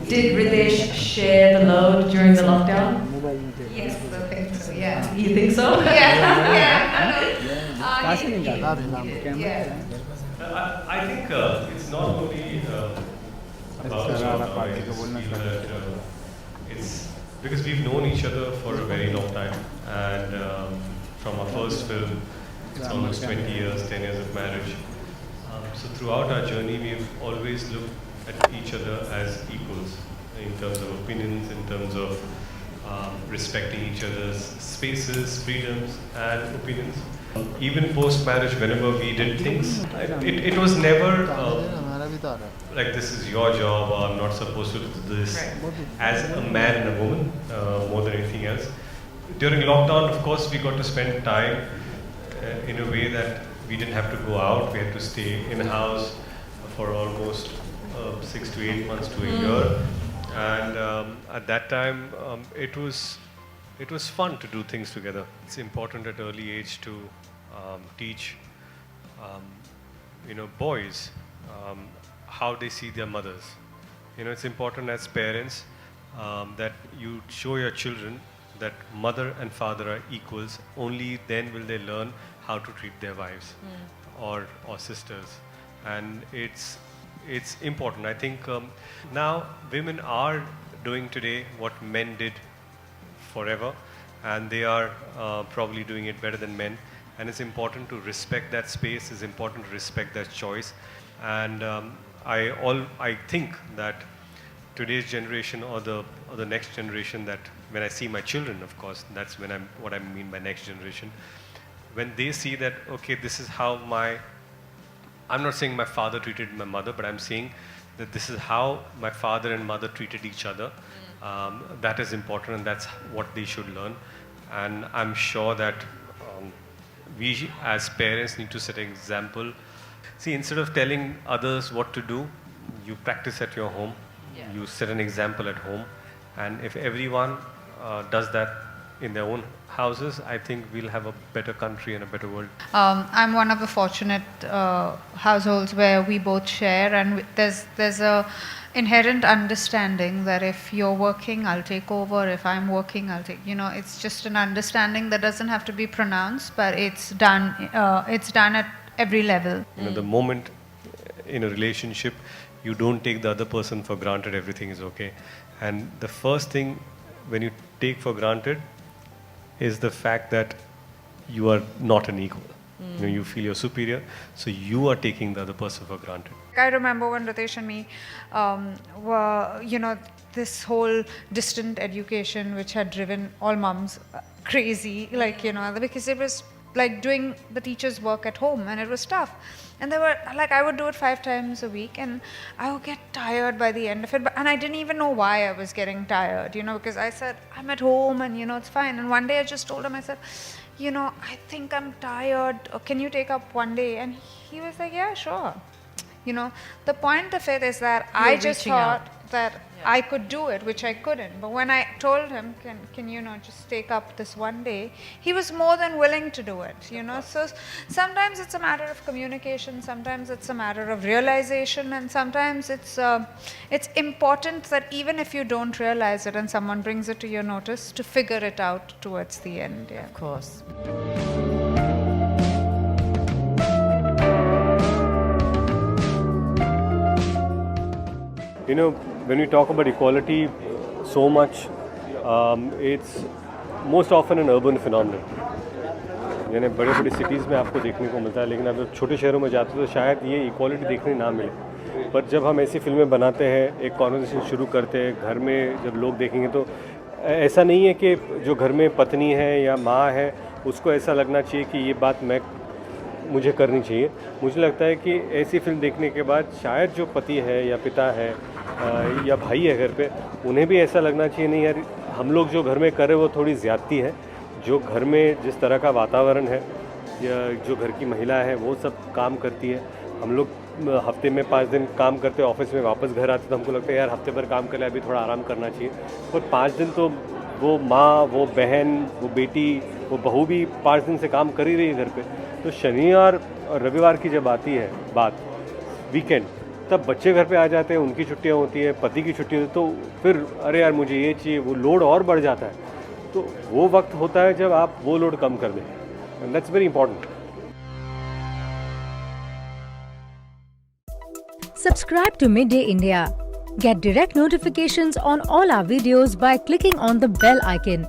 Did Ridesh share the load during the lockdown? Yes, I think so, yeah. You think so? Yeah. I think it's not only about lockdown. I just feel that it's because we've known each other for a very long time, and from our first film, it's almost 20 years, 10 years of marriage. So throughout our journey, we've always looked at each other as equals in terms of opinions, in terms of respecting each other's spaces, freedoms, and opinions. Even post-marriage, whenever we did things, it was never like this is your job or I'm not supposed to do this. As a man and a woman, more than anything else. During lockdown, of course, we got to spend time in a way that we didn't have to go out. We had to stay in-house for almost 6 to 8 months to a year. And at that time, it was fun to do things together. It's important at early age to teach, boys how they see their mothers. It's important as parents that you show your children that mother and father are equals. Only then will they learn how to treat their wives or sisters, and it's important. I think now women are doing today what men did forever, and they are probably doing it better than men. And it's important to respect that space. It's important to respect that choice. And I think that today's generation or the next generation, that when I see my children, of course, that's when what I mean by next generation. When they see that, okay, this is how I'm not saying my father treated my mother, but I'm saying that this is how my father and mother treated each other. That is important, and that's what they should learn. And I'm sure that we as parents need to set an example. See, instead of telling others what to do, you practice at your home. You set an example at home. And if everyone does that in their own houses, I think we'll have a better country and a better world. I'm one of the fortunate households where we both share, and there's a inherent understanding that if you're working, I'll take over. If I'm working, I'll take. It's just an understanding that doesn't have to be pronounced, but it's done. It's done at every level. The moment in a relationship, you don't take the other person for granted. Everything is okay, and the first thing when you take for granted is the fact that you are not an equal. You feel you're superior, so you are taking the other person for granted. I remember when Ritesh and me were, this whole distant education which had driven all mums crazy, because it was like doing the teacher's work at home, and it was tough. And they were like, I would do it 5 times a week, and I would get tired by the end of it. And I didn't even know why I was getting tired, because I said, I'm at home and, it's fine. And one day I just told him, I said, I think I'm tired. Can you take up one day? And he was like, yeah, sure. The point of it is that I just thought that I could do it, which I couldn't. But when I told him, can you just take up this one day, he was more than willing to do it, So sometimes it's a matter of communication, sometimes it's a matter of realization, and sometimes it's important that even if you don't realize it and someone brings it to your notice, to figure it out towards the end. Yeah. Of course. When we talk about equality so much, it's most often an urban phenomenon. यानी बड़े बड़े cities में आपको देखने को मिलता है, लेकिन आप जब छोटे शहरों में जाते हो तो शायद ये इक्वालिटी देखने ना मिले. पर जब हम ऐसी फिल्में बनाते हैं, एक कॉन्वर्सेशन शुरू करते हैं, घर में जब लोग देखेंगे तो ऐसा नहीं है कि जो घर में पत्नी है या माँ है उसको ऐसा लगना चाहिए कि ये बात मुझे करनी चाहिए. मुझे लगता है कि ऐसी फिल्म देखने के बाद शायद जो पति है या पिता है या भाई है घर पे, उन्हें भी ऐसा लगना चाहिए, नहीं यार हम लोग जो घर में कर रहे हैं वो थोड़ी ज़्यादती है. जो घर में जिस तरह का वातावरण है या जो घर की महिला है वो सब काम करती है. हम लोग हफ्ते में 5 दिन काम करते, ऑफिस में वापस घर आते तो हमको लगता है यार हफ्ते भर काम कर लिया, अभी थोड़ा आराम करना चाहिए. पर 5 दिन तो वो माँ, वो बहन, वो बेटी, वो बहू भी 5 दिन से काम कर ही रही है घर पे. तो शनिवार और रविवार की जब आती है बात, वीकेंड, तब बच्चे घर पे आ जाते हैं, उनकी छुट्टियां होती है, पति की छुट्टी होती है, तो फिर अरे यार मुझे ये चाहिए, वो लोड और बढ़ जाता है। तो वो वक्त होता है जब आप वो लोड कम कर दें, and that's very important. Subscribe to Midday India. Get direct notifications on all our videos by clicking on the bell icon.